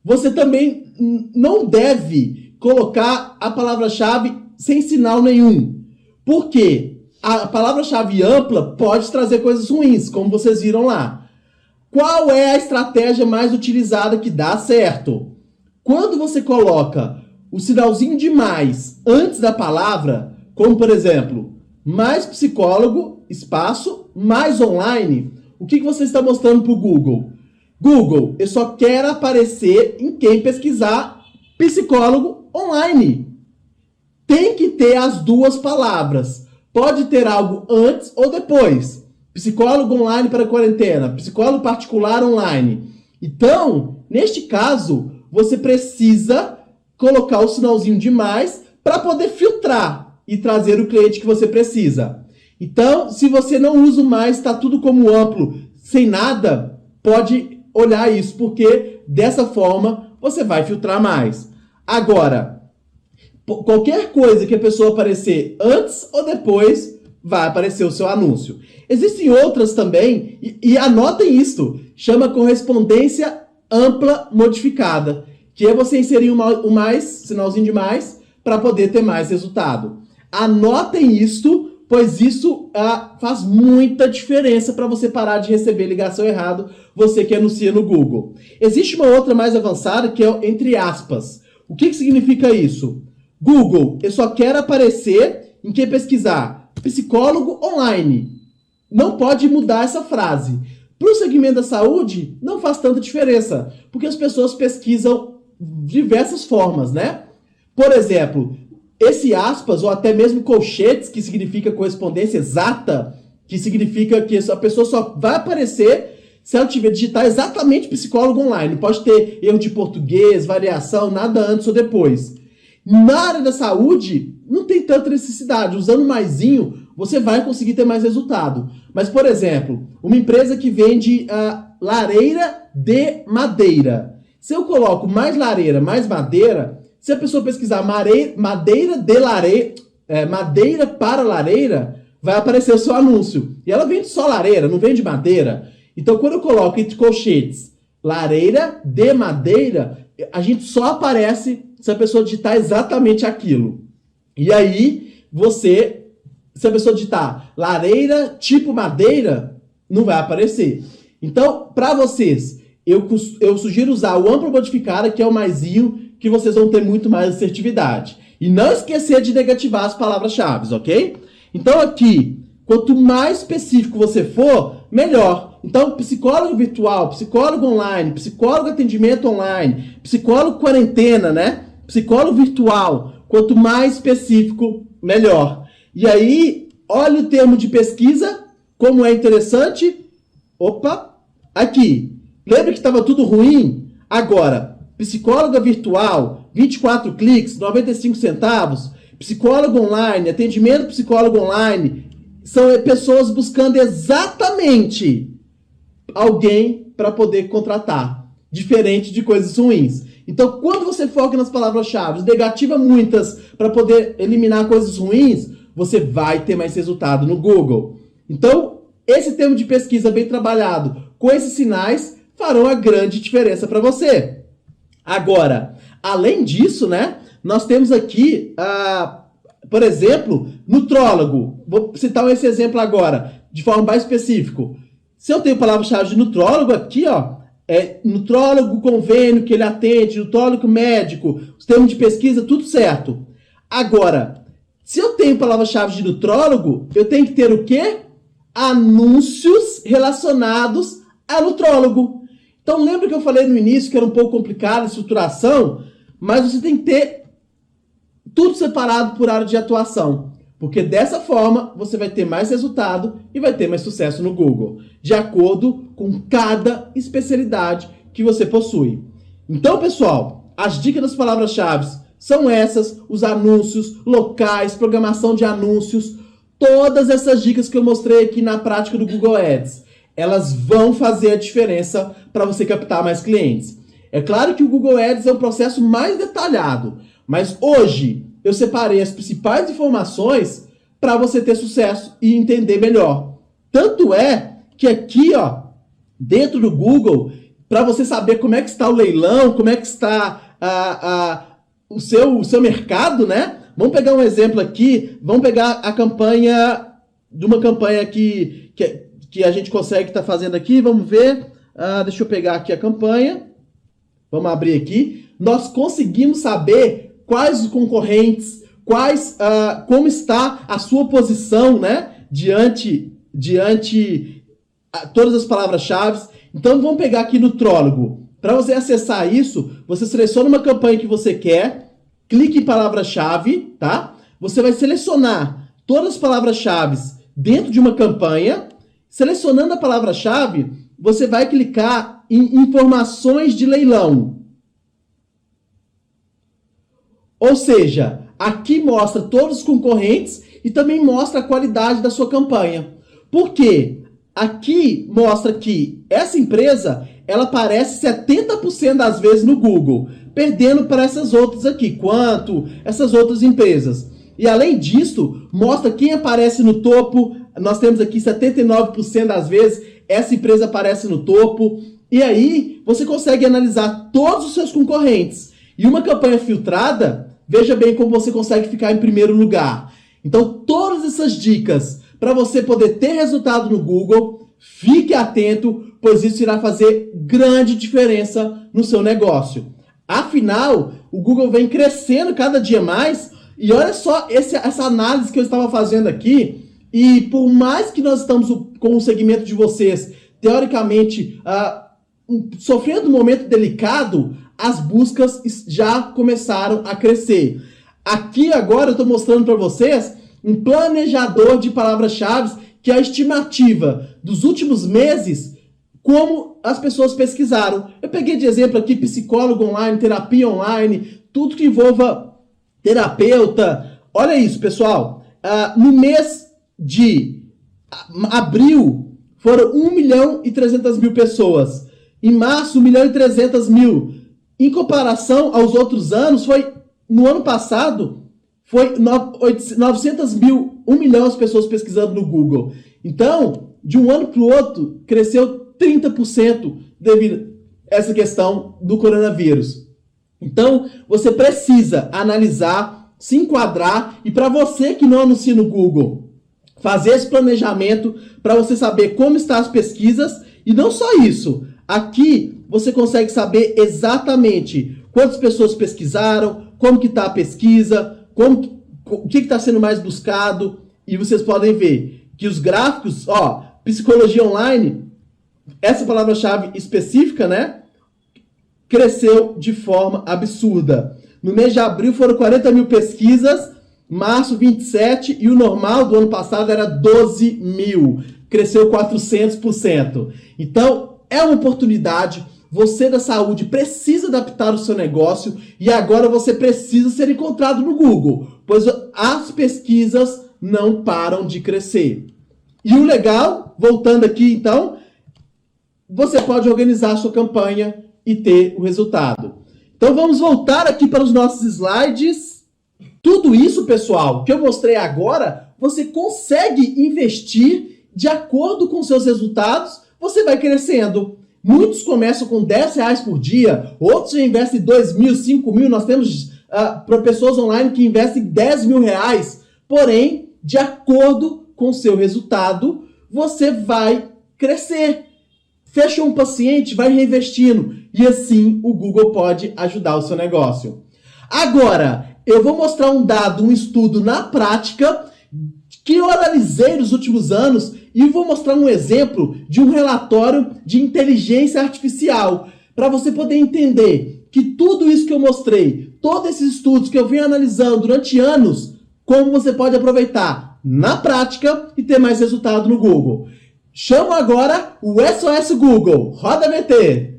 você também não deve colocar a palavra-chave sem sinal nenhum. Por quê? A palavra-chave ampla pode trazer coisas ruins, como vocês viram lá. Qual é a estratégia mais utilizada que dá certo? Quando você coloca o sinalzinho de mais antes da palavra, como por exemplo, mais psicólogo, espaço, mais online, o que você está mostrando para o Google? Google, eu só quero aparecer em quem pesquisar psicólogo online. Tem que ter as duas palavras. Pode ter algo antes ou depois. Psicólogo online para quarentena, psicólogo particular online. Então, neste caso, você precisa colocar o sinalzinho de mais para poder filtrar e trazer o cliente que você precisa. Então, se você não usa o mais, está tudo como amplo, sem nada, pode olhar isso, porque dessa forma você vai filtrar mais. Agora, qualquer coisa que a pessoa aparecer antes ou depois, vai aparecer o seu anúncio. Existem outras também, e anotem isso, chama correspondência ampla modificada, que é você inserir o mais, sinalzinho de mais, para poder ter mais resultado. Anotem isto, pois isso faz muita diferença para você parar de receber ligação errada, você que anuncia no Google. Existe uma outra mais avançada que é entre aspas. O que significa isso? Google, eu só quero aparecer em quem pesquisar psicólogo online. Não pode mudar essa frase. Para o segmento da saúde, não faz tanta diferença, porque as pessoas pesquisam diversas formas, né? Por exemplo, esse aspas, ou até mesmo colchetes, que significa correspondência exata, que significa que a pessoa só vai aparecer se ela tiver digitar exatamente psicólogo online. Pode ter erro de português, variação, nada antes ou depois. Na área da saúde, não tem tanta necessidade. Usando maisinho, você vai conseguir ter mais resultado. Mas, por exemplo, uma empresa que vende lareira de madeira. Se eu coloco mais lareira, mais madeira, se a pessoa pesquisar madeira para lareira, vai aparecer o seu anúncio. E ela vende só lareira, não vende madeira. Então, quando eu coloco entre colchetes lareira de madeira, a gente só aparece se a pessoa digitar exatamente aquilo. E aí, se a pessoa digitar lareira tipo madeira, não vai aparecer. Então, para vocês, eu sugiro usar o amplo modificado, que é o maisinho, que vocês vão ter muito mais assertividade. E não esquecer de negativar as palavras-chave, ok? Então aqui, quanto mais específico você for, melhor. Então, psicólogo virtual, psicólogo online, psicólogo atendimento online, psicólogo quarentena, né? Psicólogo virtual. Quanto mais específico, melhor. E aí, olha o termo de pesquisa, como é interessante. Opa, aqui. Lembra que estava tudo ruim? Agora, psicóloga virtual, 24 cliques, 95 centavos. Psicólogo online, atendimento psicólogo online. São pessoas buscando exatamente alguém para poder contratar. Diferente de coisas ruins. Então, quando você foca nas palavras-chave, negativa muitas para poder eliminar coisas ruins, você vai ter mais resultado no Google. Então, esse termo de pesquisa bem trabalhado com esses sinais farão a grande diferença para você. Agora, além disso, né, nós temos aqui, por exemplo, nutrólogo. Vou citar esse exemplo agora, de forma mais específica. Se eu tenho palavra-chave de nutrólogo aqui, ó, nutrólogo, convênio que ele atende, nutrólogo médico, os termos de pesquisa, tudo certo. Agora, se eu tenho palavra-chave de nutrólogo, eu tenho que ter o quê? Anúncios relacionados a nutrólogo. Então, lembra que eu falei no início que era um pouco complicado a estruturação, mas você tem que ter tudo separado por área de atuação, porque dessa forma você vai ter mais resultado e vai ter mais sucesso no Google, de acordo com cada especialidade que você possui. Então, pessoal, as dicas das palavras-chave são essas, os anúncios, locais, programação de anúncios, todas essas dicas que eu mostrei aqui na prática do Google Ads. Elas vão fazer a diferença para você captar mais clientes. É claro que o Google Ads é um processo mais detalhado, mas hoje eu separei as principais informações para você ter sucesso e entender melhor. Tanto é que aqui, ó, dentro do Google, para você saber como é que está o leilão, como é que está o seu mercado, né? Vamos pegar um exemplo aqui, vamos pegar a campanha, de uma campanha que a gente consegue estar fazendo aqui, vamos ver, deixa eu pegar aqui a campanha, vamos abrir aqui, nós conseguimos saber quais os concorrentes, como está a sua posição, né, diante todas as palavras-chave. Então vamos pegar aqui no Trólogo. Para você acessar isso, você seleciona uma campanha que você quer, clique em palavra-chave, tá? Você vai selecionar todas as palavras-chave dentro de uma campanha. Selecionando a palavra-chave, você vai clicar em informações de leilão. Ou seja, aqui mostra todos os concorrentes e também mostra a qualidade da sua campanha. Por quê? Aqui mostra que essa empresa, ela aparece 70% das vezes no Google, perdendo para essas outras aqui, quanto essas outras empresas. E além disso, mostra quem aparece no topo. Nós temos aqui 79% das vezes essa empresa aparece no topo. E aí você consegue analisar todos os seus concorrentes. E uma campanha filtrada, veja bem como você consegue ficar em primeiro lugar. Então todas essas dicas para você poder ter resultado no Google, fique atento, pois isso irá fazer grande diferença no seu negócio. Afinal, o Google vem crescendo cada dia mais. E olha só essa análise que eu estava fazendo aqui. E por mais que nós estamos com o segmento de vocês, teoricamente, sofrendo um momento delicado, as buscas já começaram a crescer. Aqui agora eu estou mostrando para vocês um planejador de palavras-chave, que é a estimativa dos últimos meses, como as pessoas pesquisaram. Eu peguei de exemplo aqui psicólogo online, terapia online, tudo que envolva terapeuta. Olha isso, pessoal. No mês de abril, foram 1.300.000 pessoas. Em março, 1.300.000. Em comparação aos outros anos, no ano passado, foi 900.000, 1 milhão de pessoas pesquisando no Google. Então, de um ano para o outro, cresceu 30% devido a essa questão do coronavírus. Então, você precisa analisar, se enquadrar, e para você que não anuncia no Google, fazer esse planejamento para você saber como estão as pesquisas. E não só isso, aqui você consegue saber exatamente quantas pessoas pesquisaram, como que está a pesquisa, o que está sendo mais buscado. E vocês podem ver que os gráficos, psicologia online, essa palavra-chave específica, né, cresceu de forma absurda. No mês de abril foram 40.000 pesquisas, março 27, e o normal do ano passado era 12.000. Cresceu 400%. Então, é uma oportunidade. Você da saúde precisa adaptar o seu negócio e agora você precisa ser encontrado no Google, pois as pesquisas não param de crescer. E o legal, voltando aqui então, você pode organizar a sua campanha e ter o resultado. Então vamos voltar aqui para os nossos slides. Tudo isso, pessoal, que eu mostrei agora, você consegue investir de acordo com seus resultados, você vai crescendo. Muitos começam com R$10 por dia, outros já investem 2.000, 5.000, nós temos pessoas online que investem R$10.000, porém, de acordo com o seu resultado, você vai crescer. Fechou um paciente, vai reinvestindo, e assim o Google pode ajudar o seu negócio. Agora, eu vou mostrar um dado, um estudo na prática, que eu analisei nos últimos anos, e vou mostrar um exemplo de um relatório de inteligência artificial, para você poder entender que tudo isso que eu mostrei, todos esses estudos que eu venho analisando durante anos, como você pode aproveitar na prática e ter mais resultado no Google. Chamo agora o SOS Google. Roda VT!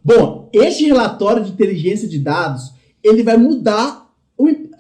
Bom, este relatório de inteligência de dados, ele vai mudar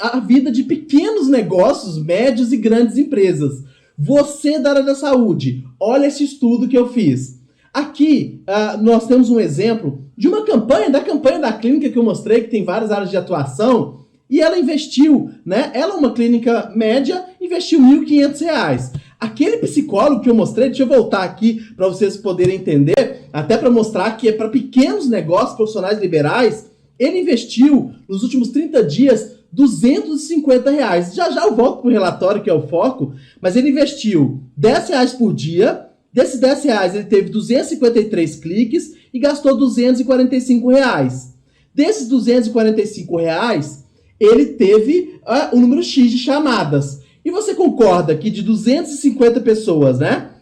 a vida de pequenos negócios, médios e grandes empresas. Você da área da saúde, olha esse estudo que eu fiz. Aqui, nós temos um exemplo de uma campanha, da clínica que eu mostrei, que tem várias áreas de atuação, e ela investiu, né? Ela, uma clínica média, investiu R$ 1.500. Aquele psicólogo que eu mostrei, deixa eu voltar aqui para vocês poderem entender, até para mostrar que é para pequenos negócios, profissionais liberais, ele investiu nos últimos 30 dias R$ 250. Já já eu volto para o relatório, que é o foco, mas ele investiu R$ 10 por dia. Desses R$ 10 ele teve 253 cliques e gastou R$ 245. Desses R$ 245, ele teve o número X de chamadas. E você concorda que de 250 pessoas, né?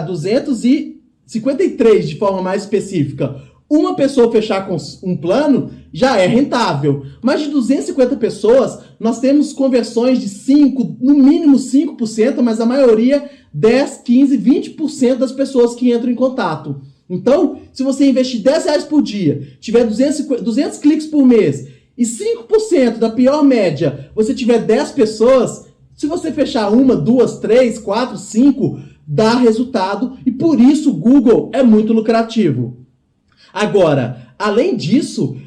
253 de forma mais específica, uma pessoa fechar com um plano já é rentável. Mas de 250 pessoas, nós temos conversões de 5%, no mínimo 5%, mas a maioria 10, 15, 20% das pessoas que entram em contato. Então, se você investir R$ 10 por dia, tiver 200 cliques por mês e 5% da pior média, você tiver 10 pessoas, se você fechar 1, 2, 3, 4, 5, dá resultado e por isso o Google é muito lucrativo. Agora, além disso,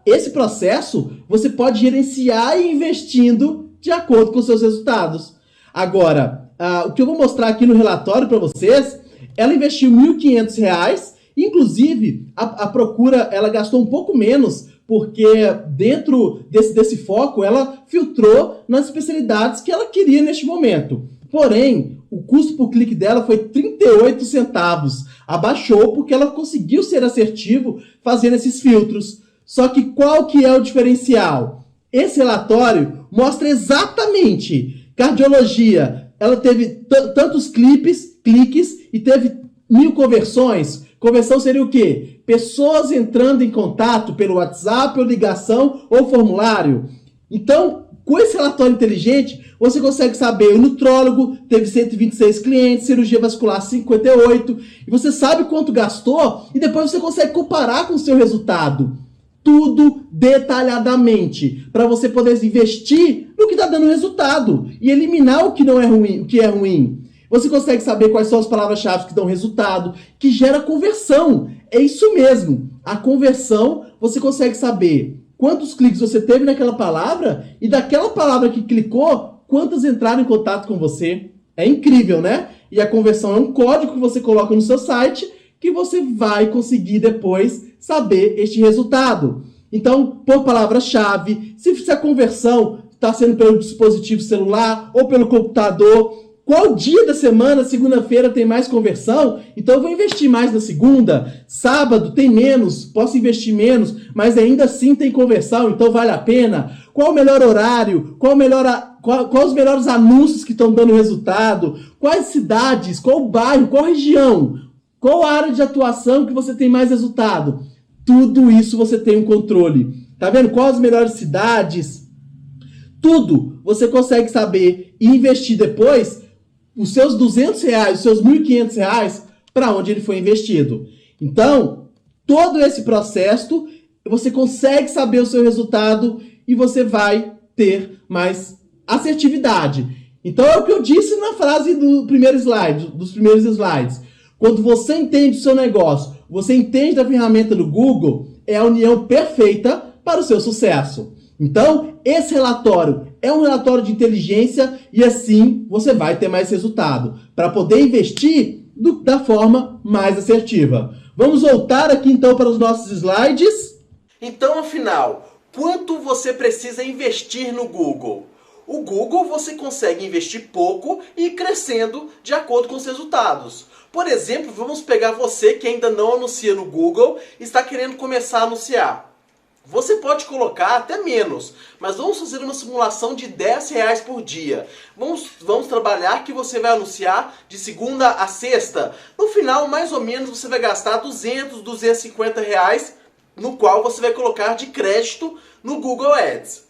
esse processo você pode gerenciar e ir investindo de acordo com os seus resultados. Agora, o que eu vou mostrar aqui no relatório para vocês, ela investiu R$ 1.500, inclusive a procura ela gastou um pouco menos, porque dentro desse foco ela filtrou nas especialidades que ela queria neste momento. Porém, o custo por clique dela foi 38 centavos. Abaixou porque ela conseguiu ser assertivo fazendo esses filtros. Só que qual que é o diferencial? Esse relatório mostra exatamente cardiologia. Ela teve tantos cliques e teve 1.000 conversões. Conversão seria o quê? Pessoas entrando em contato pelo WhatsApp, ou ligação, ou formulário. Então, com esse relatório inteligente, você consegue saber, o nutrólogo teve 126 clientes, cirurgia vascular 58, e você sabe quanto gastou, e depois você consegue comparar com o seu resultado. Tudo detalhadamente, para você poder investir no que está dando resultado, e eliminar o que não é ruim, o que é ruim. Você consegue saber quais são as palavras-chave que dão resultado, que gera conversão. É isso mesmo. A conversão, você consegue saber quantos cliques você teve naquela palavra e daquela palavra que clicou, quantas entraram em contato com você. É incrível, né? E a conversão é um código que você coloca no seu site que você vai conseguir depois saber este resultado. Então, por palavra-chave, se a conversão está sendo pelo dispositivo celular ou pelo computador, qual dia da semana, segunda-feira, tem mais conversão? Então eu vou investir mais na segunda. Sábado tem menos, posso investir menos, mas ainda assim tem conversão, então vale a pena. Qual o melhor horário? Quais os melhores anúncios que estão dando resultado? Quais cidades? Qual bairro? Qual região? Qual área de atuação que você tem mais resultado? Tudo isso você tem um controle. Tá vendo? Quais as melhores cidades? Tudo você consegue saber e investir depois os seus R$200, os seus R$1.500, para onde ele foi investido. Então, todo esse processo, você consegue saber o seu resultado e você vai ter mais assertividade. Então, é o que eu disse na frase do primeiro slide, dos primeiros slides. Quando você entende o seu negócio, você entende da ferramenta do Google, é a união perfeita para o seu sucesso. Então, esse relatório é um relatório de inteligência e assim você vai ter mais resultado para poder investir da forma mais assertiva. Vamos voltar aqui então para os nossos slides. Então, afinal, quanto você precisa investir no Google? O Google você consegue investir pouco e ir crescendo de acordo com os resultados. Por exemplo, vamos pegar você que ainda não anuncia no Google e está querendo começar a anunciar. Você pode colocar até menos, mas vamos fazer uma simulação de R$10 por dia. Vamos trabalhar que você vai anunciar de segunda a sexta. No final, mais ou menos, você vai gastar R$200, R$250, no qual você vai colocar de crédito no Google Ads.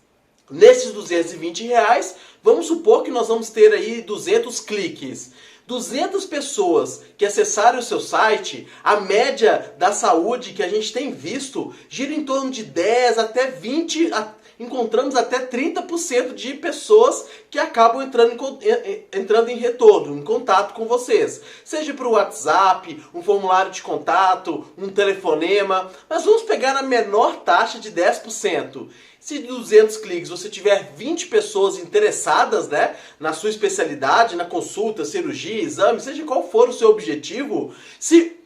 Nesses R$220, vamos supor que nós vamos ter aí 200 cliques. 200 pessoas que acessarem o seu site, a média da saúde que a gente tem visto gira em torno de 10 até 20, encontramos até 30% de pessoas que acabam entrando em retorno, em contato com vocês. Seja por WhatsApp, um formulário de contato, um telefonema, mas vamos pegar a menor taxa de 10%. Se de 200 cliques você tiver 20 pessoas interessadas, né, na sua especialidade, na consulta, cirurgia, exame, seja qual for o seu objetivo, se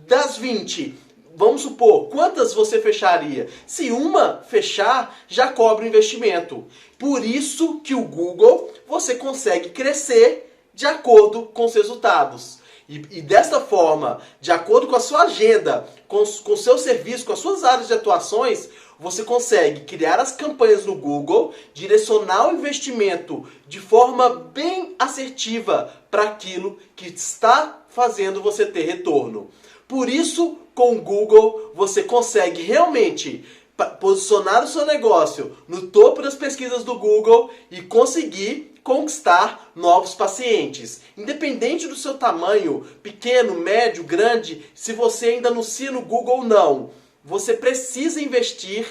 das 20, vamos supor, quantas você fecharia? Se uma fechar, já cobre o investimento. Por isso que o Google você consegue crescer de acordo com os resultados. E desta forma, de acordo com a sua agenda, com o seu serviço, com as suas áreas de atuações, você consegue criar as campanhas no Google, direcionar o investimento de forma bem assertiva para aquilo que está fazendo você ter retorno. Por isso, com o Google, você consegue realmente posicionar o seu negócio no topo das pesquisas do Google e conseguir conquistar novos pacientes. Independente do seu tamanho, pequeno, médio, grande, se você ainda anuncia no Google ou não, você precisa investir,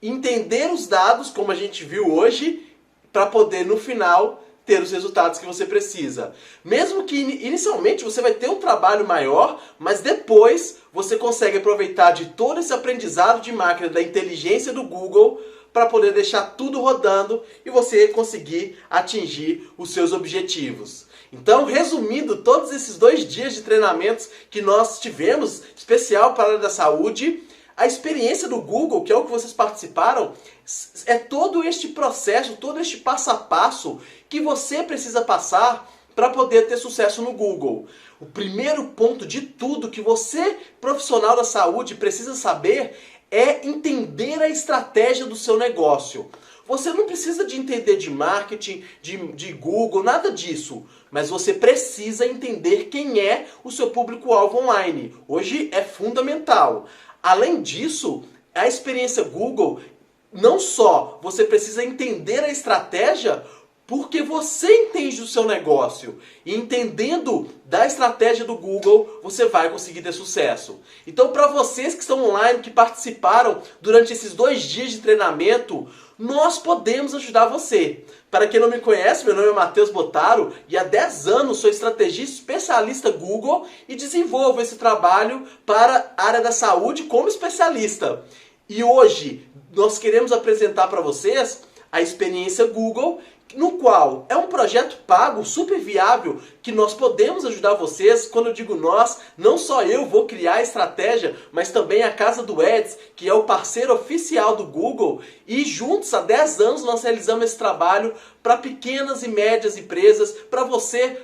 entender os dados, como a gente viu hoje, para poder no final ter os resultados que você precisa. Mesmo que inicialmente você vai ter um trabalho maior, mas depois você consegue aproveitar de todo esse aprendizado de máquina, da inteligência do Google, para poder deixar tudo rodando e você conseguir atingir os seus objetivos. Então, resumindo todos esses 2 dias de treinamentos que nós tivemos, especial para a área da saúde, a experiência do Google, que é o que vocês participaram, é todo este processo, todo este passo a passo que você precisa passar para poder ter sucesso no Google. O primeiro ponto de tudo que você, profissional da saúde, precisa saber é entender a estratégia do seu negócio. Você não precisa de entender de marketing, de Google, nada disso. Mas você precisa entender quem é o seu público-alvo online. Hoje é fundamental. Além disso, a experiência Google, não só você precisa entender a estratégia, porque você entende o seu negócio. E entendendo da estratégia do Google, você vai conseguir ter sucesso. Então, para vocês que estão online, que participaram durante esses 2 dias de treinamento, nós podemos ajudar você. Para quem não me conhece, meu nome é Matheus Botaro e há 10 anos sou estrategista especialista Google e desenvolvo esse trabalho para a área da saúde como especialista. E hoje nós queremos apresentar para vocês a experiência Google, no qual é um projeto pago, super viável, que nós podemos ajudar vocês. Quando eu digo nós, não só eu vou criar a estratégia, mas também a Casa do Ads, que é o parceiro oficial do Google. E juntos, há 10 anos, nós realizamos esse trabalho para pequenas e médias empresas, para você,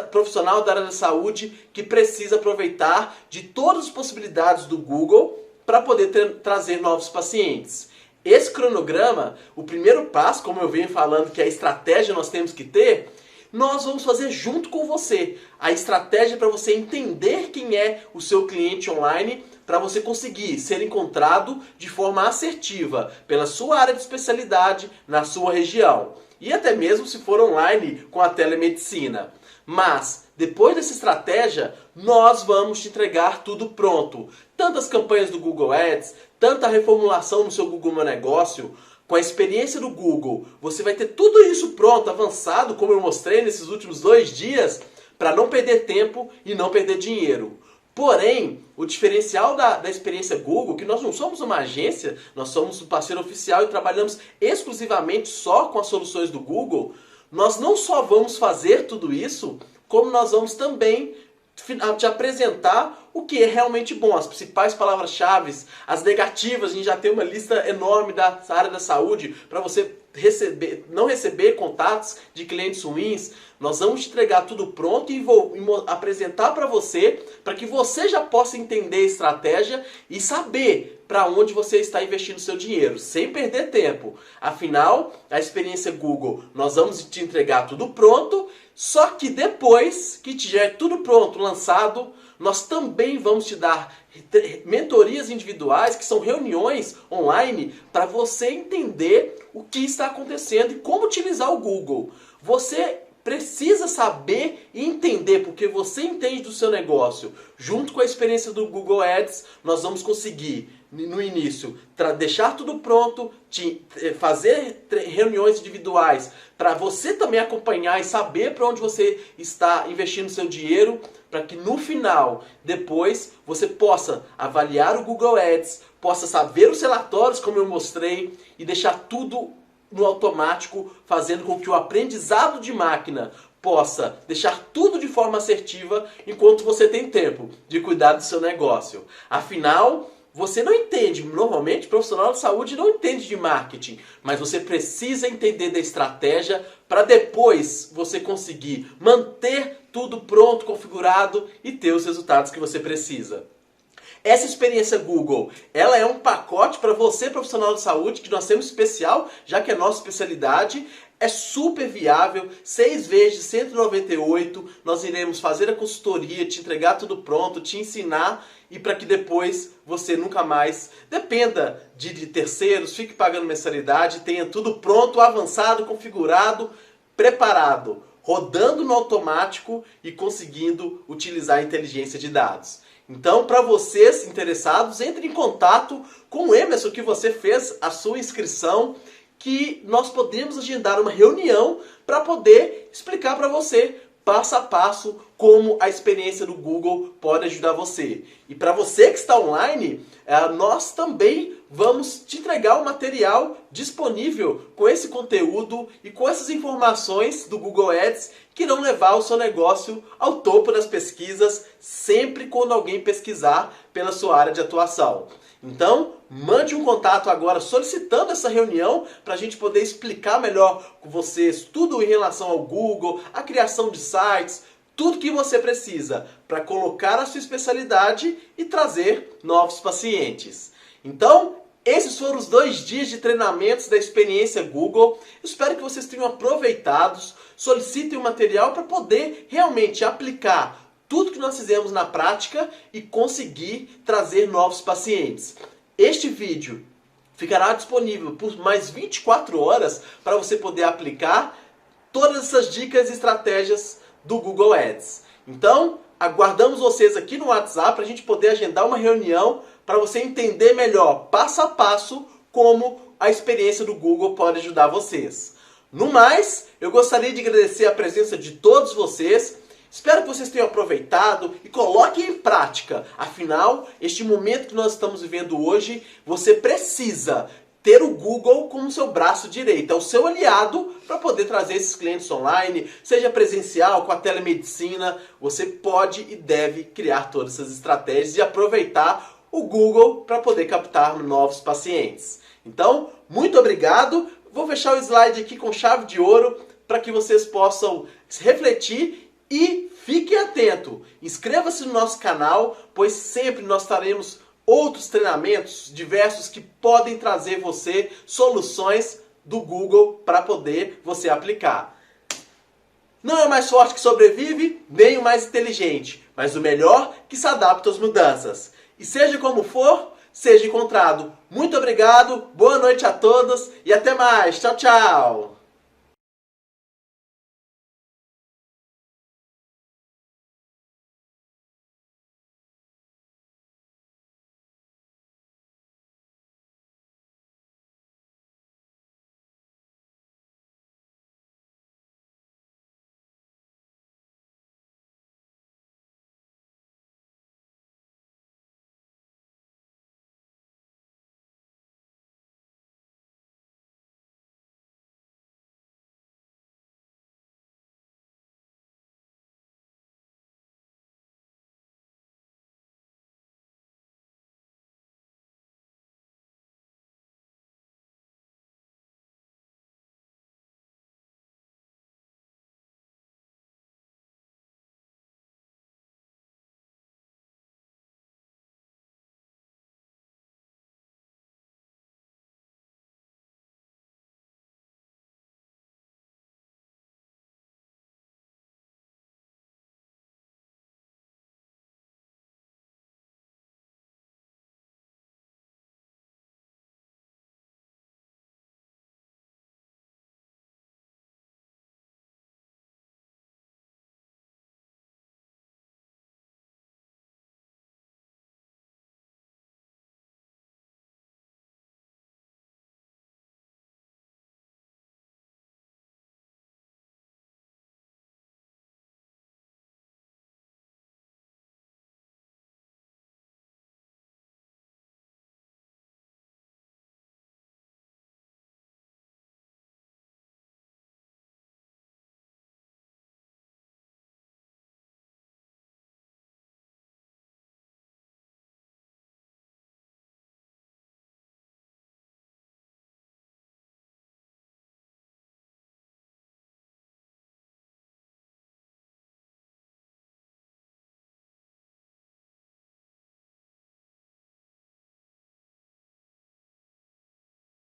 profissional da área da saúde, que precisa aproveitar de todas as possibilidades do Google para poder trazer novos pacientes. Esse cronograma, o primeiro passo, como eu venho falando, que é a estratégia nós temos que ter, nós vamos fazer junto com você. A estratégia para você entender quem é o seu cliente online, para você conseguir ser encontrado de forma assertiva pela sua área de especialidade na sua região. E até mesmo se for online com a telemedicina. Mas, depois dessa estratégia, nós vamos te entregar tudo pronto. Tanto as campanhas do Google Ads, tanta reformulação no seu Google Meu Negócio. Com a experiência do Google, você vai ter tudo isso pronto, avançado, como eu mostrei nesses últimos 2 dias, para não perder tempo e não perder dinheiro. Porém, o diferencial da experiência Google, que nós não somos uma agência, nós somos um parceiro oficial e trabalhamos exclusivamente só com as soluções do Google, nós não só vamos fazer tudo isso, como nós vamos também te apresentar o que é realmente bom, as principais palavras-chave, as negativas. A gente já tem uma lista enorme da área da saúde para você não receber contatos de clientes ruins. Nós vamos te entregar tudo pronto e vou apresentar para você, para que você já possa entender a estratégia e saber para onde você está investindo seu dinheiro, sem perder tempo. Afinal, a experiência Google, nós vamos te entregar tudo pronto, só que depois que tiver tudo pronto, lançado, nós também vamos te dar mentorias individuais, que são reuniões online, para você entender o que está acontecendo e como utilizar o Google. Você precisa saber e entender, porque você entende do seu negócio. Junto com a experiência do Google Ads, nós vamos conseguir, no início, deixar tudo pronto, fazer reuniões individuais, para você também acompanhar e saber para onde você está investindo seu dinheiro, para que no final, depois, você possa avaliar o Google Ads, possa saber os relatórios, como eu mostrei, e deixar tudo no automático, fazendo com que o aprendizado de máquina possa deixar tudo de forma assertiva enquanto você tem tempo de cuidar do seu negócio. Afinal, você não entende, normalmente o profissional de saúde não entende de marketing, mas você precisa entender da estratégia para depois você conseguir manter tudo pronto, configurado e ter os resultados que você precisa. Essa experiência Google, ela é um pacote para você, profissional de saúde, que nós temos especial, já que é nossa especialidade. É super viável, 6 vezes de 198, nós iremos fazer a consultoria, te entregar tudo pronto, te ensinar e para que depois você nunca mais dependa de terceiros, fique pagando mensalidade, tenha tudo pronto, avançado, configurado, preparado, rodando no automático e conseguindo utilizar a inteligência de dados. Então, para vocês interessados, entre em contato com o Emerson, que você fez a sua inscrição, que nós podemos agendar uma reunião para poder explicar para você, passo a passo, como a experiência do Google pode ajudar você. E para você que está online, nós também vamos te entregar o material disponível com esse conteúdo e com essas informações do Google Ads que irão levar o seu negócio ao topo das pesquisas sempre quando alguém pesquisar pela sua área de atuação. Então, mande um contato agora solicitando essa reunião para a gente poder explicar melhor com vocês tudo em relação ao Google, a criação de sites, tudo que você precisa para colocar a sua especialidade e trazer novos pacientes. Então, esses foram os 2 dias de treinamentos da experiência Google. Espero que vocês tenham aproveitado. Solicitem o material para poder realmente aplicar tudo que nós fizemos na prática e conseguir trazer novos pacientes. Este vídeo ficará disponível por mais 24 horas para você poder aplicar todas essas dicas e estratégias do Google Ads. Então, aguardamos vocês aqui no WhatsApp para a gente poder agendar uma reunião para você entender melhor, passo a passo, como a experiência do Google pode ajudar vocês. No mais, eu gostaria de agradecer a presença de todos vocês. Espero que vocês tenham aproveitado e coloquem em prática. Afinal, este momento que nós estamos vivendo hoje, você precisa ter o Google como seu braço direito, é o seu aliado para poder trazer esses clientes online, seja presencial, com a telemedicina. Você pode e deve criar todas essas estratégias e aproveitar o Google para poder captar novos pacientes. Então, muito obrigado. Vou fechar o slide aqui com chave de ouro para que vocês possam refletir e fiquem atentos. Inscreva-se no nosso canal, pois sempre nós traremos outros treinamentos diversos que podem trazer você soluções do Google para poder você aplicar. Não é o mais forte que sobrevive, nem o mais inteligente, mas o melhor que se adapta às mudanças. E seja como for, seja encontrado. Muito obrigado, boa noite a todos e até mais. Tchau, tchau!